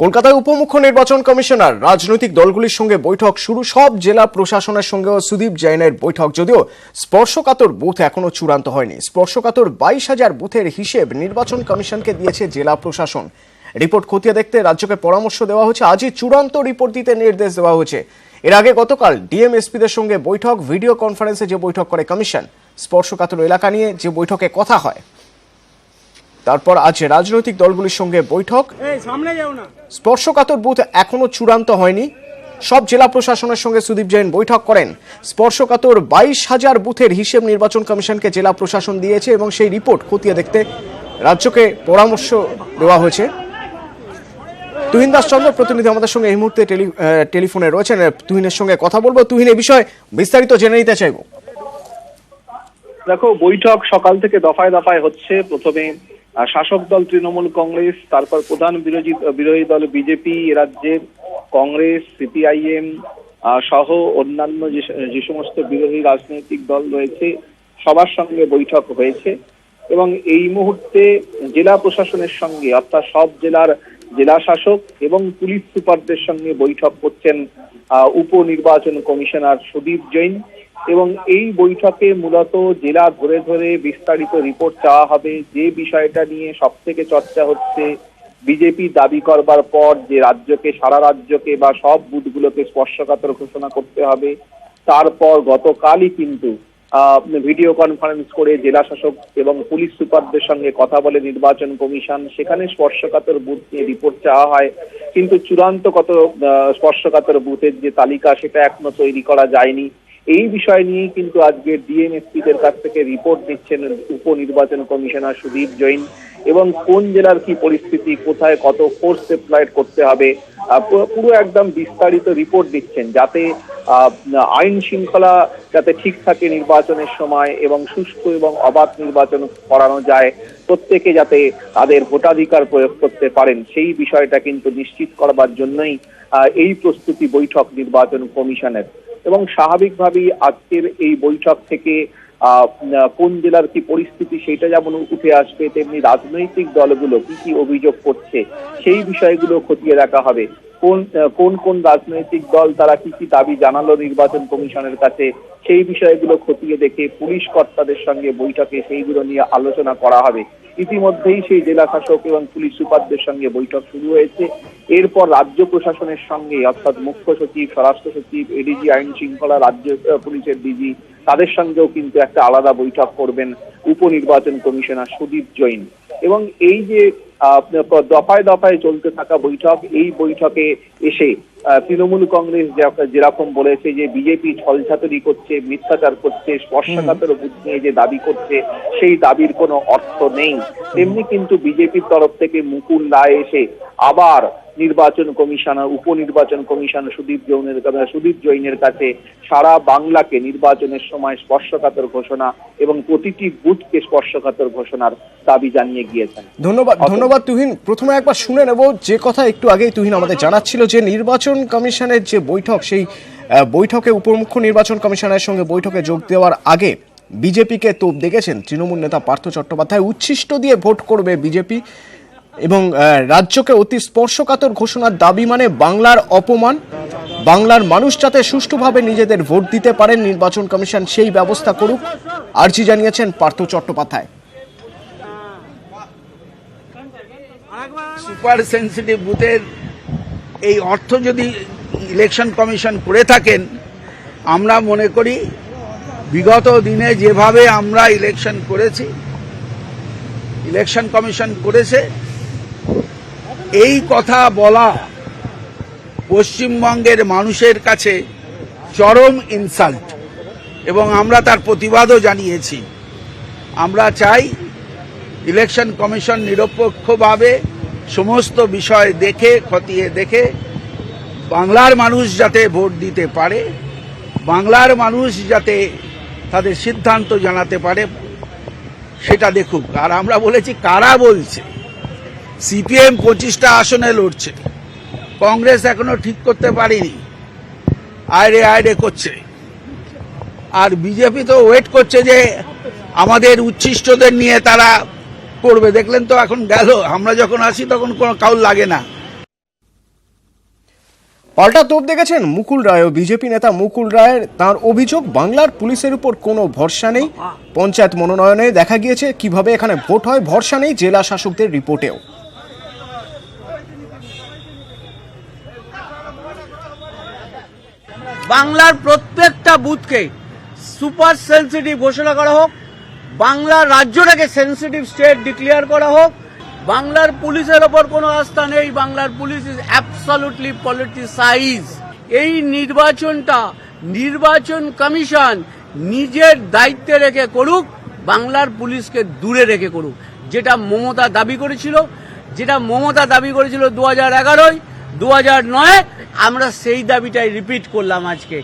কলকাতায় উপমুখ্য নির্বাচন কমিশনার রাজনৈতিক দলগুলির সঙ্গে বৈঠক শুরু। সব জেলা প্রশাসনের সঙ্গেও সুদীপ জৈনের বৈঠক। যদিও স্পর্শকাতর বুথ এখনো চূড়ান্ত হয়নি। স্পর্শকাতর 22,000 বুথের হিসেব নির্বাচন কমিশনকে দিয়েছে জেলা প্রশাসন। রিপোর্ট খতিয়ে দেখতে রাজ্যকে পরামর্শ দেওয়া হয়েছে। আজই চূড়ান্ত রিপোর্ট দিতে নির্দেশ দেওয়া হয়েছে। এর আগে গতকাল ডিএমএসপিদের সঙ্গে বৈঠক, ভিডিও কনফারেন্সে যে বৈঠক করে কমিশন, স্পর্শকাতর এলাকা নিয়ে যে বৈঠকে কথা হয়। তারপর আজ রাজনৈতিক দলগুলির সঙ্গে বৈঠক। স্পর্শকাতর বুথ এখনো চূড়ান্ত হয়নি। সব জেলা প্রশাসনের সঙ্গে সুদীপ জৈন বৈঠক করেন। স্পর্শকাতর 22,000 বুথের হিসেব নির্বাচন কমিশনকে জেলা প্রশাসন দিয়েছে এবং সেই রিপোর্ট খতিয়ে দেখতে রাজ্যকে পরামর্শ দেওয়া হয়েছে। তুহিন দাস চন্দ্র প্রতিনিধি আমাদের সঙ্গে এই মুহূর্তে টেলিফোনে রয়েছেন। তুহিনের সঙ্গে কথা বলবো। তুহিন, এই বিষয়ে বিস্তারিত জেনে নিতে চাইব। দেখো, বৈঠক সকাল থেকে দফায় দফায় হচ্ছে। প্রথমে শাসক দল তৃণমূল কংগ্রেস, তারপর প্রধান বিরোধী দল বিজেপি, রাজ্যের কংগ্রেস, সিপিআইএম সহ অন্যান্য যে সমস্ত বিরোধী রাজনৈতিক দল রয়েছে সবার সঙ্গে বৈঠক হয়েছে। এবং এই মুহূর্তে জেলা প্রশাসনের সঙ্গে, অর্থাৎ সব জেলার জেলা শাসক এবং পুলিশ সুপারদের সঙ্গে বৈঠক করছেন উপনির্বাচন কমিশনার সুদীপ জৈন। এবং এই বৈঠকে মূলত জেলা ধরে ধরে বিস্তারিত রিপোর্ট চাওয়া হবে। যে বিষয়টা নিয়ে সব থেকে চর্চা হচ্ছে, বিজেপি দাবি করবার পর যে রাজ্যকে, সারা রাজ্যকে বা সব বুথগুলোকে স্পর্শকাতর ঘোষণা করতে হবে। তারপর গতকালই কিন্তু ভিডিও কনফারেন্স করে জেলা শাসক এবং পুলিশ সুপারদের সঙ্গে কথা বলে নির্বাচন কমিশন। সেখানে স্পর্শকাতর বুথ নিয়ে রিপোর্ট চাওয়া হয়, কিন্তু চূড়ান্ত কত স্পর্শকাতর বুথের যে তালিকা সেটা এখনো তৈরি করা যায়নি। এই বিষয় নিয়েই কিন্তু আজকে ডিএমএসপিদের কাছ থেকে রিপোর্ট দিচ্ছেন উপনির্বাচন কমিশনার সুদীপ জৈন। এবং কোন জেলার কি পরিস্থিতি, কোথায় কত ফোর্স ডিপ্লয়েড করতে হবে, পুরো একদম বিস্তারিত রিপোর্ট দিচ্ছেন, যাতে আইন শৃঙ্খলা যাতে ঠিক থাকে নির্বাচনের সময় এবং সুষ্ঠু এবং অবাধ নির্বাচন করানো যায়, প্রত্যেকে যাতে তাদের ভোটাধিকার প্রয়োগ করতে পারেন, সেই বিষয়টা কিন্তু নিশ্চিত করবার জন্যই এই প্রস্তুতি বৈঠক নির্বাচন কমিশনের। এবং স্বাভাবিকভাবেই আজকের এই বৈঠক থেকে কোন জেলার কি পরিস্থিতি সেটা যেমন উঠে আসবে, তেমনি রাজনৈতিক দলগুলো কি কি অভিযোগ করছে সেই বিষয়গুলো খতিয়ে দেখা হবে। কোন রাজনৈতিক দল তারা কি কি দাবি জানালো নির্বাচন কমিশনের কাছে, সেই বিষয়গুলো খতিয়ে দেখে পুলিশ কর্তাদের সঙ্গে বৈঠকে সেইগুলো নিয়ে আলোচনা করা হবে। ইতিমধ্যেই সেই জেলা শাসক এবং পুলিশ সুপারদের সঙ্গে বৈঠক শুরু হয়েছে। এরপর রাজ্য প্রশাসনের সঙ্গে, অর্থাৎ মুখ্য সচিব, স্বরাষ্ট্র সচিব, এডিজি আইন শৃঙ্খলা, রাজ্য পুলিশের ডিজি, তাদের সঙ্গেও কিন্তু একটা আলাদা বৈঠক করবেন উপনির্বাচন কমিশনার সুদীপ জৈন। এবং এই যে দফায় দফায় চলতে থাকা বৈঠক, এই বৈঠকে এসে তৃণমূল কংগ্রেস যেরকম বলেছে যে বিজেপি ছলছাতুরি করছে, মিথ্যাচার করছে, স্পর্শকাতর বুথ নিয়ে যে দাবি করছে সেই দাবির কোনো অর্থ নেই, তেমনি কিন্তু বিজেপির তরফ থেকে মুকুল রায় এসে আবার নির্বাচন কমিশনার, উপনির্বাচন কমিশনার সুদীপ জৈনের কাছে সারা বাংলাকে নির্বাচনের সময় স্পর্শকাতর ঘোষণা এবং প্রতিটি বুথকে স্পর্শকাতর ঘোষণার দাবি জানিয়ে গিয়েছেন। ধন্যবাদ তুহিন। প্রথমে একবার শুনে নেব যে কথা একটু আগেই তুহিন আমাদের জানাচ্ছিল, যে নির্বাচন কমিশনের যে বৈঠক, সেই বৈঠকে উপমুখ্য নির্বাচন কমিশনের সঙ্গে বৈঠকে যোগ দেওয়ার আগে বিজেপিকে তোপ দেখেছেন তৃণমূল নেতা পার্থ চট্টোপাধ্যায়। উচ্ছিষ্ট দিয়ে ভোট করবে বিজেপি এবং রাজ্যকে অতি স্পর্শকাতর ঘোষণার দাবি মানে বাংলার অপমান। বাংলার মানুষ যাতে সুষ্ঠুভাবে নিজেদের ভোট দিতে পারেন, নির্বাচন কমিশন সেই ব্যবস্থা করুক, আর্জি জানিয়েছেন পার্থ চট্টোপাধ্যায়। সুপার সেন্সিটিভ বুথের এই অর্থ যদি ইলেকশন কমিশন করে থাকেন, আমরা মনে করি বিগত দিনে যেভাবে আমরা ইলেকশন করেছি, ইলেকশন কমিশন করেছে, এই কথা বলা পশ্চিমবঙ্গের মানুষের কাছে চরম ইনসাল্ট। এবং আমরা তার প্রতিবাদও জানিয়েছি। আমরা চাই ইলেকশন কমিশন নিরপেক্ষভাবে সমস্ত বিষয় দেখে, খতিয়ে দেখে বাংলার মানুষ যাতে ভোট দিতে পারে, বাংলার মানুষ যাতে তাদের সিদ্ধান্ত জানাতে পারে, সেটা দেখুক। আর আমরা বলেছি, কারা বলছে? সিপিএম 25টা আসনে লড়ছে, কংগ্রেস এখনো ঠিক করতে পারেনি, আয়রে করছে। আর বিজেপি তো ওয়েট করছে যে আমাদের উচ্ছিষ্টদের নিয়ে তারা করবে। দেখলেন তো এখন গেল, আমরা যখন আসি তখন কোনো কাউল লাগে না। পাল্টা তোপ দেখেছেন মুকুল রায়। বিজেপি নেতা মুকুল রায়ের তার অভিযোগ, বাংলার পুলিশের উপর কোনো ভরসা নেই। পঞ্চায়েত মনোনয়নে দেখা গিয়েছে কিভাবে এখানে ভোট হয়, ভরসা নেই জেলা শাসকদের রিপোর্টেও। বাংলার প্রত্যেকটা বুথকে সুপার সেন্সিটিভ ঘোষণা করা হোক, বাংলার রাজ্যটাকে সেন্সিটিভ স্টেট ডিক্লেয়ার করা হোক। বাংলার পুলিশের ওপর কোনো আস্থা নেই, বাংলার পুলিশ ইজ অ্যাবসলিউটলি পলিটিসাইজ। এই নির্বাচনটা নির্বাচন কমিশন নিজের দায়িত্বে রেখে করুক, বাংলার পুলিশকে দূরে রেখে করুক, যেটা মমতা দাবি করেছিল 2011-য় 2009-এ। আমরা সেই দাবিটাই রিপিট করলাম আজকে।